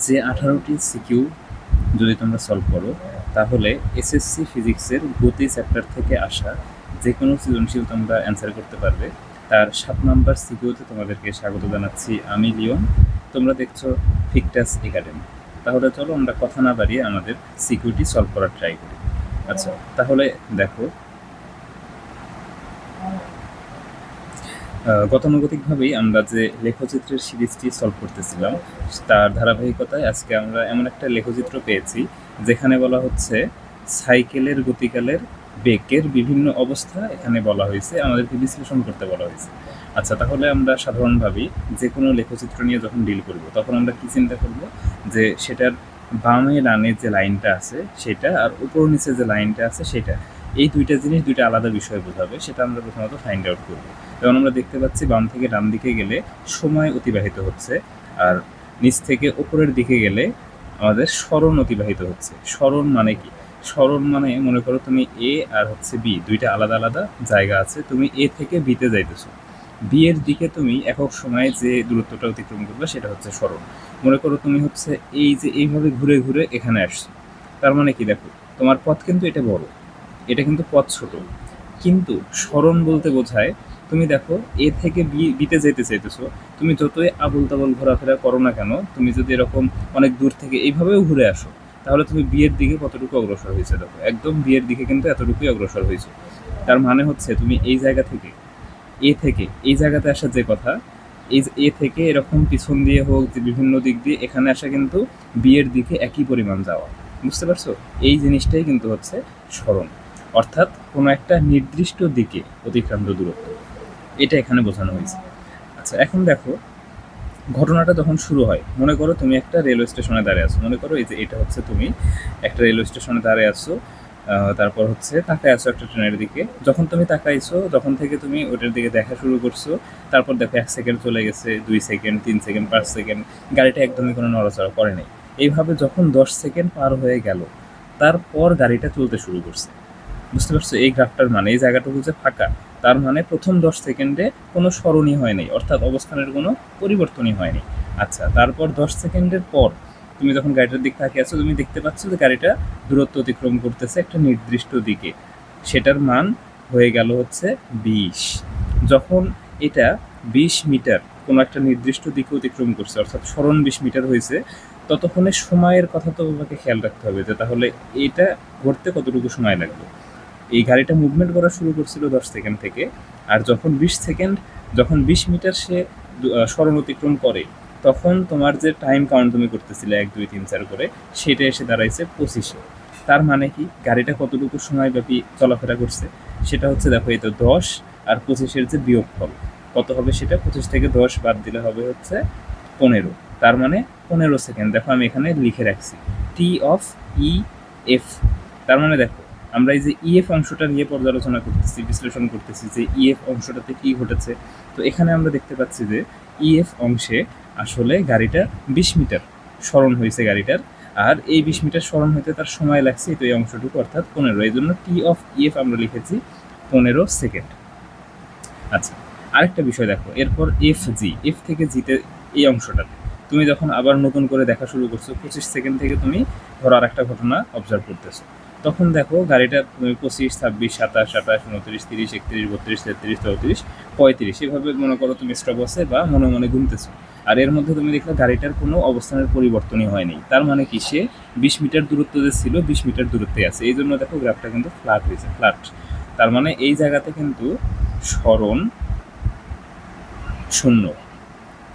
যে 18টি সিকিউ যদি তোমরা সলভ করো, তাহলে এসএসসি ফিজিক্সের গতি চ্যাপ্টার থেকে আসা যে কোনো সৃজনশীল তোমরা অ্যান্সার করতে পারবে। তার 7 নাম্বার সিকিউতে তোমাদেরকে স্বাগত জানাচ্ছি আমি লিওন। তোমরা দেখছো ফিকটাস একাডেমি। তাহলে চলো আমরা কথা না বাড়িয়ে আমাদের সিকিউটি সলভ করার ট্রাই করি। আচ্ছা, তাহলে দেখো, গতানুগতিকভাবেই আমরা যে লেখচিত্রের সিরিজটি সলভ করতেছিলাম, তার ধারাবাহিকতায় আজকে আমরা এমন একটা লেখচিত্র পেয়েছি যেখানে বলা হচ্ছে সাইকেলের গতিকালের বেগের বিভিন্ন অবস্থা এখানে বলা হয়েছে, আমাদেরকে বিশ্লেষণ করতে বলা হয়েছে। আচ্ছা, তাহলে আমরা সাধারণভাবেই যে কোনো লেখচিত্র নিয়ে যখন ডিল করব তখন আমরা কী চিন্তা করব, যে সেটার বামে ডানে যে লাইনটা আছে সেটা আর উপর নিচে যে লাইনটা আছে সেটা, এই দুইটা জিনিস দুইটা আলাদা বিষয় বোঝাবে, সেটা আমরা প্রথমত ফাইন্ড আউট করবো। যেমন আমরা দেখতে পাচ্ছি বাম থেকে ডান দিকে গেলে সময় অতিবাহিত হচ্ছে, আর নিচ থেকে ওপরের দিকে গেলে আমাদের স্মরণ অতিবাহিত হচ্ছে। স্মরণ মানে কি? স্মরণ মানে মনে করো তুমি এ আর হচ্ছে বি, দুইটা আলাদা আলাদা জায়গা আছে, তুমি এ থেকে বিতে যাইতেছো, বি এর দিকে তুমি একক সময়ে যে দূরত্বটা অতিক্রম করবে সেটা হচ্ছে স্মরণ। মনে করো তুমি হচ্ছে এই যে এইভাবে ঘুরে ঘুরে এখানে আসছো, তার মানে কি? দেখো, তোমার পথ কিন্তু এটা বড়, এটা কিন্তু পথ ছোট, কিন্তু স্মরণ বলতে বোঝায় তুমি দেখো এ থেকে বিতে যেতে চাইতেছো, তুমি যতই আবল তাবল ঘোরাফেরা করো না কেন, তুমি যদি এরকম অনেক দূর থেকে এইভাবেও ঘুরে আসো, তাহলে তুমি বিয়ের দিকে কতটুকু অগ্রসর হয়েছে? দেখো, একদম বিয়ের দিকে কিন্তু এতটুকুই অগ্রসর হয়েছে। তার মানে হচ্ছে তুমি এই জায়গা থেকে এই জায়গাতে আসার যে কথা, এই এ থেকে এরকম পিছন দিয়ে হোক যে বিভিন্ন দিক দিয়ে এখানে আসা কিন্তু বিয়ের দিকে একই পরিমাণ যাওয়া। বুঝতে পারছো? এই জিনিসটাই কিন্তু হচ্ছে স্মরণ, অর্থাৎ কোনো একটা নির্দিষ্ট দিকে অতিক্রান্ত দূরত্ব, এটা এখানে বোঝানো হয়েছে। আচ্ছা, এখন দেখো, ঘটনাটা যখন শুরু হয়, মনে করো তুমি একটা রেলওয়ে স্টেশনে দাঁড়িয়ে আছো, মনে করো এই যে এটা হচ্ছে তুমি একটা রেলওয়ে স্টেশনে দাঁড়িয়ে আছো, তারপর হচ্ছে তাকায় আছো একটা ট্রেনের দিকে। যখন তুমি তাকাইছো, যখন থেকে তুমি ওটার দিকে দেখা শুরু করছো, তারপর দেখো 1 সেকেন্ড চলে গেছে, 2 সেকেন্ড, 3 সেকেন্ড, 5 সেকেন্ড, গাড়িটা একদমই কোনো নড়াচড়া করে নেই। এইভাবে যখন 10 সেকেন্ড পার হয়ে গেল, তারপর গাড়িটা চলতে শুরু করছে। বুঝতে পারছো? এই গ্রাফটার মানে এই জায়গাটুকু যে ফাঁকা, তার মানে প্রথম 10 সেকেন্ডে কোনো স্মরণই হয়নি, অর্থাৎ অবস্থানের কোনো পরিবর্তনই হয়নি। আচ্ছা, তারপর 10 সেকেন্ডের পর তুমি যখন গাড়িটার দিক তাকিয়ে আছো, তুমি দেখতে পাচ্ছ যে গাড়িটা দূরত্ব অতিক্রম করতেছে একটা নির্দিষ্ট দিকে, সেটার মান হয়ে গেল হচ্ছে 20। যখন এটা 20 মিটার কোনো একটা নির্দিষ্ট দিকে অতিক্রম করছে, অর্থাৎ স্মরণ 20 মিটার হয়েছে, ততক্ষণে সময়ের কথা তো তোমাকে খেয়াল রাখতে হবে যে তাহলে এটা ঘটতে কতটুকু সময় লাগবে। এই গাড়িটা মুভমেন্ট করা শুরু করছিল 10 সেকেন্ড থেকে, আর যখন 20 মিটার সে স্মরণ অতিক্রম করে, তখন তোমার যে টাইম কাউন্ট তুমি করতেছিলে 1 2 3 4 করে, সেটা এসে দাঁড়াইছে 25-এ। তার মানে কি? গাড়িটা কতটুকু সময়ব্যাপী চলাফেরা করছে সেটা হচ্ছে, দেখো এই তো 10 আর 25-এর যে বিয়োগফল কত হবে, সেটা 25 থেকে 10 বাদ দিলে হবে হচ্ছে 15। তার মানে 15 সেকেন্ড। দেখো আমি এখানে লিখে রাখছি টি অফ ই এফ। তার মানে দেখো, আমরা এই যে ইএফ অংশটা নিয়ে পর্যালোচনা করতেছি, বিশ্লেষণ করতেছি যে ইএফ অংশটাতে কী ঘটেছে। তো এখানে আমরা দেখতে পাচ্ছি যে ইএফ অংশে আসলে গাড়িটা 20 মিটার স্মরণ হয়েছে গাড়িটার, আর এই 20 মিটার স্মরণ হইতে তার সময় লাগছে তো এই অংশটুকু, অর্থাৎ 15। এই জন্য টি অফ ইএফ আমরা লিখেছি 15 সেকেন্ড। আচ্ছা, আরেকটা বিষয় দেখো, এরপর এফ থেকে জিতে এই অংশটাতে তুমি যখন আবার নতুন করে দেখা শুরু করছো, 25 সেকেন্ড থেকে তুমি ধরো আর একটা ঘটনা অবজার্ভ করতেছো, তখন দেখো গাড়িটা তুমি 25 26 27 28 29 30 31 32 33 34 35 এভাবে মনে করো তুমি স্টপ বসে বা মনে মনে গুনতেছো, আর এর মধ্যে তুমি দেখলে গাড়িটার কোনো অবস্থানের পরিবর্তনই হয়নি। তার মানে কি? সে 20 মিটার দূরত্ব যে ছিল 20 মিটার দূরত্বে আছে, এই জন্য দেখো গ্রাফটা কিন্তু ফ্ল্যাট হয়েছে, ফ্ল্যাট। তার মানে এই জায়গাতে কিন্তু স্মরণ 0।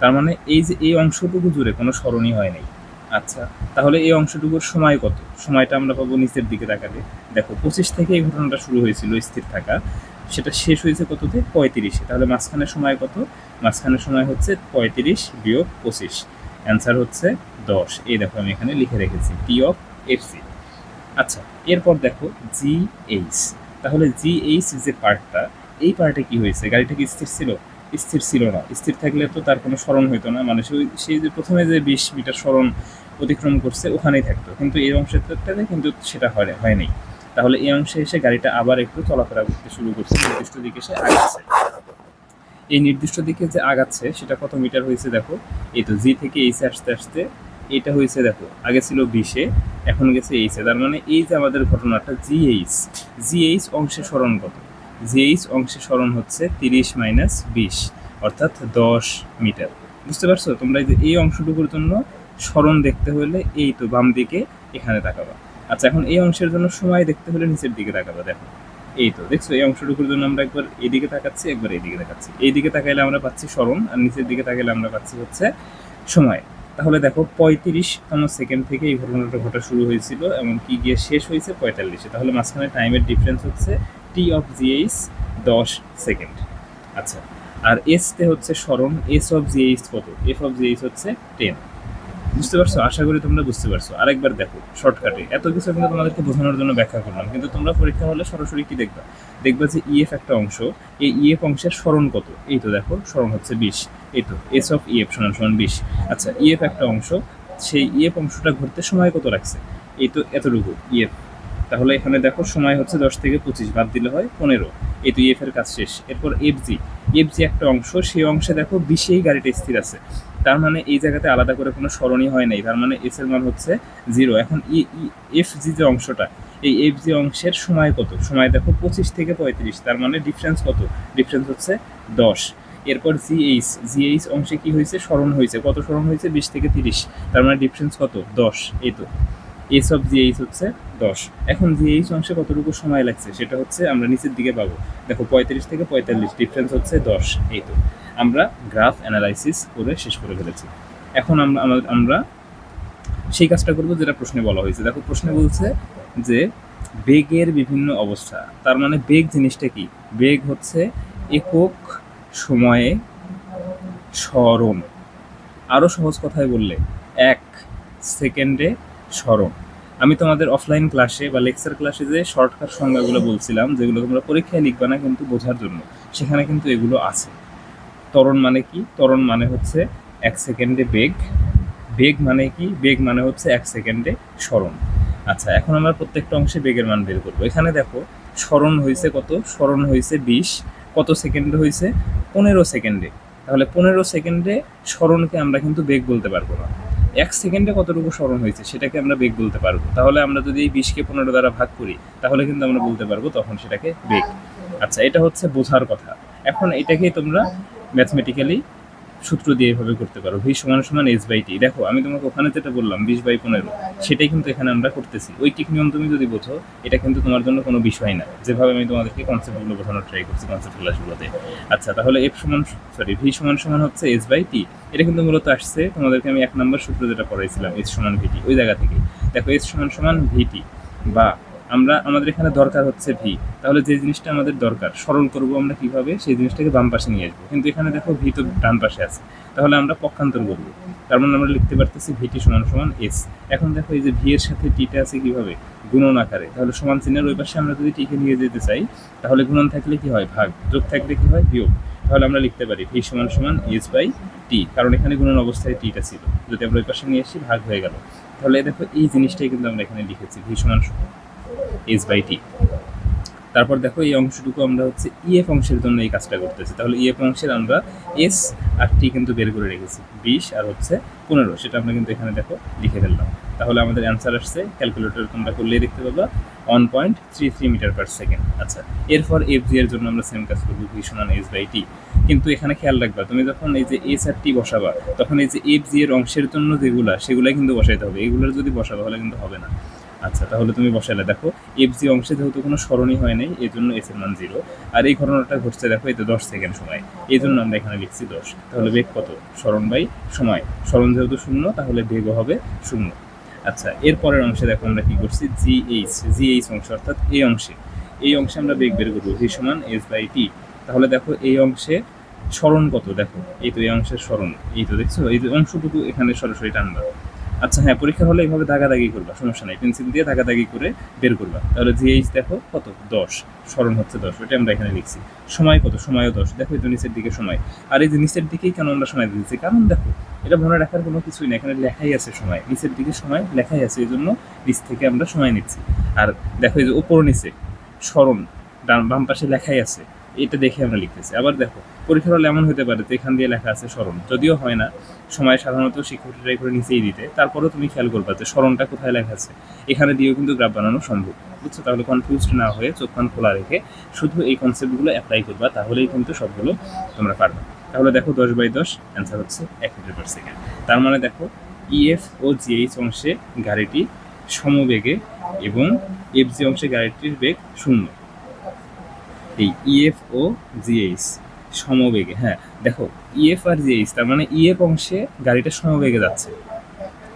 তার মানে এই যে এই অংশটুকু জুড়ে কোনো স্মরণই হয় নাই। আচ্ছা, তাহলে এই অংশটুকুর সময় কত? সময়টা আমরা পাবো নিচের দিকে তাকালে। দেখো, 25 থেকে এই ঘটনাটা শুরু হয়েছিল স্থির থাকা, সেটা শেষ হয়েছে কততে? 35-এ। তাহলে মাঝখানের সময় কত? মাঝখানের সময় হচ্ছে 35 বিয়োগ 25, অ্যান্সার হচ্ছে 10। এই দেখো আমি এখানে লিখে রেখেছি টি অফ এফসি। আচ্ছা, এরপর দেখো জিএইচ। তাহলে জিএইচ যে পার্টটা, এই পার্টে কি হয়েছে? গাড়িটা কি স্থির ছিল? স্থির ছিল না। স্থির থাকলে তো তার কোনো স্মরণ হইতো না, মানে সেই যে প্রথমে যে 20 মিটার স্মরণ অতিক্রম করছে ওখানেই থাকতো, কিন্তু এই অংশটাতে কিন্তু সেটা হয়নি। তাহলে এই অংশে এসে গাড়িটা আবার একটু চলাফেরা করতে শুরু করছে, নির্দিষ্ট দিকে সে আগাচ্ছে। এই নির্দিষ্ট দিকে যে আগাচ্ছে সেটা কত মিটার হয়েছে দেখো, এই তো জি থেকে এইচে আসতে আসতে এটা হয়েছে দেখো আগে ছিল 20-এ, এখন গেছে 8-এ। তার মানে এই যে আমাদের ঘটনাটা জিএইচ অংশে সরণ কত? জিএইচ অংশে সরণ হচ্ছে 30 - 20, অর্থাৎ 10 মিটার। বুঝতে পারছো? তোমরা এই অংশটুকুর জন্য সরণ দেখতে হলে এই তো বাম দিকে এখানে তাকাবা। আচ্ছা, এখন এই অংশের জন্য সময় দেখতে হলে নিচের দিকে তাকাবা। দেখো এই তো দেখছো, এই অংশটুকুর জন্য আমরা একবার এদিকে তাকাচ্ছি, একবার এইদিকে তাকাচ্ছি। এইদিকে তাকাইলে আমরা পাচ্ছি সরণ, আর নিচের দিকে তাকাইলে আমরা পাচ্ছি হচ্ছে সময়। তাহলে দেখো 35তম সেকেন্ড থেকে এই ঘটনাটা ঘটা শুরু হয়েছিল, এমনকি গিয়ে শেষ হয়েছে 45-এ। তাহলে মাঝখানে টাইমের ডিফারেন্স হচ্ছে টি অফ জিএইচ 10 সেকেন্ড। আচ্ছা, আর এসতে হচ্ছে সরণ, এস অফ জিএইচ কত? এফ অফ জিএইচ হচ্ছে 10। বুঝতে পারছো? আশা করি তোমরা বুঝতে পারছো। আরেকবার দেখো শর্টকাটে, এত কিছু কিন্তু তোমাদেরকে বোঝানোর জন্য ব্যাখ্যা করলাম, কিন্তু তোমরা পরীক্ষা হলে সরাসরি কি দেখবা? দেখবা যে ইএফ একটা অংশ, এই ইএফ অংশের সরণ কত? এই তো দেখো সরণ হচ্ছে 20। এই তো এস অফ ইএফ সমান সমান 20। আচ্ছা, ইএফ একটা অংশ, সেই ইএফ অংশটা ঘুরতে সময় কত লাগছে? এই তো এতটুকু ইএফ। তাহলে এখানে দেখো সময় হচ্ছে 10 থেকে 25, বাদ দিলে হয় 15। এই তো ইএফ এর কাজ শেষ। এরপর এফজি একটা অংশ, সেই অংশে দেখো 20-এই গাড়িটা স্থির আছে। তার মানে এই জায়গাতে আলাদা করে কোনো সরণই হয় নাই, তার মানে এস এর মান হচ্ছে 0। এখন এফ জি যে অংশটা, এই এফ জি অংশের সময় কত? সময় দেখো 25 থেকে 35, তার মানে ডিফারেন্স কত? ডিফারেন্স হচ্ছে 10। এরপর জিএইচ অংশে কি হয়েছে? সরণ হয়েছে। কত সরণ হয়েছে? 20 থেকে 30, তার মানে ডিফারেন্স কত? 10। এই তো এস অফ জিএইচ হচ্ছে 10। এখন জিএইচ অংশে কতটুকু সময় লাগছে সেটা হচ্ছে আমরা নিচের দিকে পাবো। দেখো 35 থেকে 45, ডিফারেন্স হচ্ছে 10। এই তো আমরা গ্রাফ অ্যানালাইসিস করে শেষ করে ফেলেছি। এখন আমরা সেই কাজটা করবো যেটা প্রশ্নে বলা হয়েছে। দেখো প্রশ্নে বলছে যে বেগের বিভিন্ন অবস্থা। তার মানে বেগ জিনিসটা কি? বেগ হচ্ছে একক সময়ে সরণ। আরও সহজ কথায় বললে 1 সেকেন্ডে সরণ। আমি তোমাদের অফলাইন ক্লাসে বা লেকচার ক্লাসে যে শর্টকাট সংজ্ঞাগুলো বলছিলাম, যেগুলো তোমরা পরীক্ষায় লিখবা না কিন্তু বোঝার জন্য, সেখানে কিন্তু এগুলো আছে। ত্বরণ মানে কি? ত্বরণ মানে হচ্ছে 1 সেকেন্ডে বেগ। বেগ মানে কি? বেগ মানে হচ্ছে 1 সেকেন্ডে সরণ। আচ্ছা, এখন আমরা প্রত্যেকটা অংশে বেগের মান বের করবো। এখানে দেখো সরণ হয়েছে কত? সরণ হয়েছে 20। কত সেকেন্ডে হয়েছে? 15 সেকেন্ডে। তাহলে 15 সেকেন্ডে সরণকে আমরা কিন্তু বেগ বলতে পারবো না। 1 সেকেন্ডে কতটুকু সরণ হয়েছে সেটাকে আমরা বেগ বলতে পারবো। তাহলে আমরা যদি এই 20-কে 15 দ্বারা ভাগ করি, তাহলে কিন্তু আমরা বলতে পারবো তখন সেটাকে বেগ। আচ্ছা, এটা হচ্ছে বোঝার কথা। এখন এটাকেই তোমরা ম্যাথমেটিক্যালি সূত্র দিয়ে এভাবে করতে পারো, ভি সমান সমান এস বাই টি। দেখো আমি তোমাকে ওখানে যেটা বললাম 20/15, সেটাই কিন্তু এখানে আমরা করতেছি। ঐকিক নিয়ম তুমি যদি বোঝো, এটা কিন্তু তোমার জন্য কোনো বিষয় না, যেভাবে আমি তোমাদেরকে কনসেপ্টগুলো বোঝানোর ট্রাই করছি কনসেপ্ট ক্লাসগুলোতে। আচ্ছা, তাহলে ভি সমান সমান হচ্ছে এস বাই টি। এটা কিন্তু মূলত আসছে তোমাদেরকে আমি 1 নম্বর সূত্র যেটা পড়াইছিলাম, এস সমান ভিটি, ওই জায়গা থেকে। দেখো এস সমান সমান ভিটি, বা আমাদের এখানে দরকার হচ্ছে ভি। তাহলে যে জিনিসটা আমাদের দরকার সরল করবো আমরা কিভাবে? সেই জিনিসটাকে বাম পাশে নিয়ে আসবো, কিন্তু এখানে দেখো ভি তো ডান পাশে আছে, তাহলে আমরা পক্ষান্তর করবো। তার মানে আমরা লিখতে পারতেছি ভিটি সমান সমান এস। এখন দেখো এই যে ভি এর সাথে টিটা আছে কিভাবে? গুণন আকারে। তাহলে সমান চিহ্নের ওই পাশে আমরা যদি টিকে নিয়ে যেতে চাই, তাহলে গুণন থাকলে কি হয়? ভাগ। যোগ থাকলে কি হয়? বিয়োগ। তাহলে আমরা লিখতে পারি ভি সমান সমান এস বাই টি, কারণ এখানে গুণন অবস্থায় টিটা ছিল। যদি আমরা ওই পাশে নিয়ে আসি, ভাগ হয়ে গেল। তাহলে দেখো এই জিনিসটাই কিন্তু আমরা এখানে লিখেছি, ভি সমান এস বাই টি। তারপর দেখো এই অংশটুকু আমরা হচ্ছে ইএফ অংশের জন্য এই কাজটা করতেছি। তাহলে ইএফ অংশের আমরা এস আর টি কিন্তু বের করে রেখেছি, 20 আর হচ্ছে 15, সেটা আমরা কিন্তু এখানে দেখো লিখে ফেললাম। তাহলে আমাদের অ্যান্সার আসছে, ক্যালকুলেটর তোমরা করলেই দেখতে পাবা, 1.33 মিটার পার সেকেন্ড। আচ্ছা, এরপর এফ জি এর জন্য আমরা সেম কাজ করবো, ভি সমান এস বাই টি। কিন্তু এখানে খেয়াল রাখবা, তুমি যখন এই যে এস আর টি বসাবা, তখন এই যে এফ জি এর অংশের জন্য সেগুলাই কিন্তু বসাইতে হবে। এগুলোর যদি বসাবা হলে কিন্তু হবে না। আচ্ছা, তাহলে তুমি বসালে। দেখো এফ জি অংশে যেহেতু কোনো সরণই হয় নাই, এই জন্য এস এর মান 0। আর এই ঘটনাটা ঘটছে দেখো এই তো 10 সেকেন্ড সময়, এই জন্য আমরা এখানে লিখছি 10। তাহলে বেগ কত? সরণ বাই সময়। সরণ যেহেতু 0, তাহলে বেগও হবে 0। আচ্ছা, এরপরের অংশে দেখো আমরা কি করছি, জিএইচ অংশ, অর্থাৎ এই অংশে আমরা বেগ বের করবো, ভি সমান এস বাই টি। তাহলে দেখো এই অংশে সরণ কত? দেখো এই তো এই অংশের সরণ, এই তো দেখছো, এই অংশটুকু এখানে সরাসরি টানবা। আচ্ছা হ্যাঁ, পরীক্ষা হলে এইভাবে দাগাদাগি করবা, সমস্যা নাই, পেন্সিল দিয়ে দাগাদাগি করে বের করবা। তাহলে জিএইচ দেখো কত? 10, সরণ হচ্ছে 10, ওইটা আমরা এখানে লিখছি। সময় কত? সময়ও 10। দেখো এই তো নিচের দিকে সময়। আর এই যে নিচের দিকেই কেন আমরা সময় দিচ্ছি? কারণ দেখো এটা মনে রাখার কোনো কিছুই না, এখানে লেখাই আছে সময়, নিচের দিকে সময় লেখাই আছে, এই জন্য নিচ থেকে আমরা সময় নিচ্ছি। আর দেখো এই যে উপর নিচে সরণ বাম পাশে লেখাই আছে, এটা দেখে আমরা লিখতেছি। আবার দেখো পরীক্ষার হলে এমন হতে পারে যে এখান দিয়ে লেখা আছে স্মরণ, যদিও হয় না, সময় সাধারণত শিক্ষকরা ট্রাই করে নিচেই দিতে, তারপরেও তুমি খেয়াল করবা যে স্মরণটা কোথায় লেখা আছে, এখানে দিয়েও কিন্তু গ্রাফ বানানো সম্ভব, বুঝছো? তাহলে কনফিউজড না হয়ে চোখ কান খোলা রেখে শুধু এই কনসেপ্টগুলো অ্যাপ্লাই করবা, তাহলেই কিন্তু সবগুলো তোমরা পারবে। তাহলে দেখো 10/10 অ্যান্সার হচ্ছে 1 মিটার পার সেকেন্ড। তার মানে দেখো ইএফ ও জিএইচ অংশে গাড়িটি সমবেগে এবং এফজি অংশে গাড়িটির বেগ 0। এই ইএফ ও জিএইচ সমবেগে, হ্যাঁ দেখো ইএফ আর জিএইচ, তার মানে ইএফ অংশে গাড়িটা সমবেগে যাচ্ছে।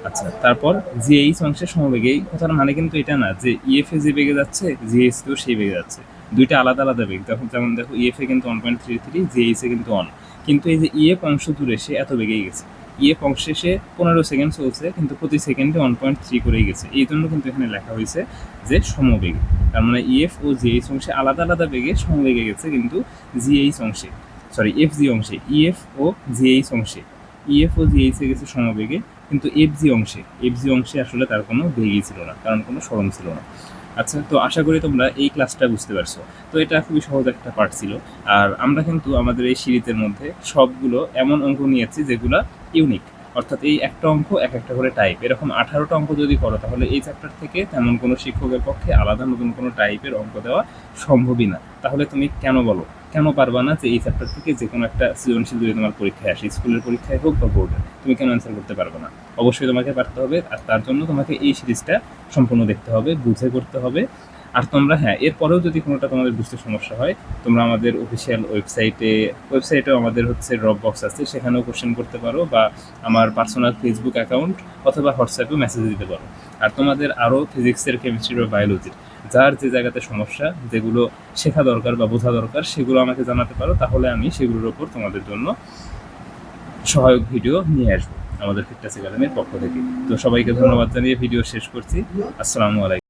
আচ্ছা, তারপর জিএইচ অংশে সমবেগে, এই কথার মানে কিন্তু এটা না যে ইএফ এ যে বেগে যাচ্ছে জিএইচ কেও সেই বেগে যাচ্ছে, দুইটা আলাদা আলাদা বেগ। তখন যেমন দেখো ইএফ এ কিন্তু 1.33, জিএইচ এ কিন্তু 1, কিন্তু এই যে ইএফ অংশ দূরে সে এত বেগেই গেছে, ইএফ অংশে সে 15 সেকেন্ড চলছে কিন্তু প্রতি সেকেন্ডে 1.3 করেই গেছে, এই জন্য কিন্তু এখানে লেখা হয়েছে যে সমবেগে। তার মানে ইএফ ও জিএইচ অংশে আলাদা আলাদা বেগে সমবেগে গেছে, কিন্তু জিএইচ অংশে, সরি এফজি অংশে, ইএফ ও জিএইচ অংশে, ইএফ ও জিএইচ এ গেছে সমবেগে, কিন্তু এফজি অংশে আসলে তার কোনো বেগই ছিল না, কারণ কোনো স্মরণ ছিল না। আচ্ছা, তো আশা করি তোমরা এই ক্লাসটা বুঝতে পারছো। তো এটা খুবই সহজ একটা পার্ট ছিল। আর আমরা কিন্তু আমাদের এই সিরিজের মধ্যে সবগুলো এমন অঙ্ক নিয়েছি যেগুলো ইউনিক, অর্থাৎ এই একটা অঙ্ক এক একটা করে টাইপ, এরকম 18টা অঙ্ক যদি করো তাহলে এই চ্যাপ্টার থেকে তেমন কোনো শিক্ষকের পক্ষে আলাদা নতুন কোনো টাইপের অঙ্ক দেওয়া সম্ভবই না। তাহলে তুমি কেন বলো, কেন পারবা না যে এই চ্যাপ্টার থেকে যে কোনো একটা সৃজনশীল যদি তোমার পরীক্ষায় আসে, স্কুলের পরীক্ষায় হোক বা বোর্ডে, তুমি কেন অ্যান্সার করতে পারবে না? অবশ্যই তোমাকে পারতে হবে, আর তার জন্য তোমাকে এই সিরিজটা সম্পূর্ণ দেখতে হবে, বুঝে করতে হবে। আর তোমরা, হ্যাঁ, এরপরেও যদি কোনোটা তোমাদের বুঝতে সমস্যা হয়, তোমরা আমাদের অফিসিয়াল ওয়েবসাইটেও আমাদের হচ্ছে ড্রপ বক্স আছে, সেখানেও কোশ্চেন করতে পারো, বা আমার পার্সোনাল ফেসবুক অ্যাকাউন্ট অথবা হোয়াটসঅ্যাপেও মেসেজ দিতে পারো। আর তোমাদের আরও ফিজিক্সের, কেমিস্ট্রি বা বায়োলজির যার যে জায়গাতে সমস্যা, যেগুলো শেখা দরকার বা বোঝা দরকার, সেগুলো আমাকে জানাতে পারো, তাহলে আমি সেগুলোর ওপর তোমাদের জন্য সহায়ক ভিডিও নিয়ে আসবো আমাদের ফিটনেস একাডেমির পক্ষ থেকে। তো সবাইকে ধন্যবাদ জানিয়ে ভিডিও শেষ করছি। আসসালামু আলাইকুম।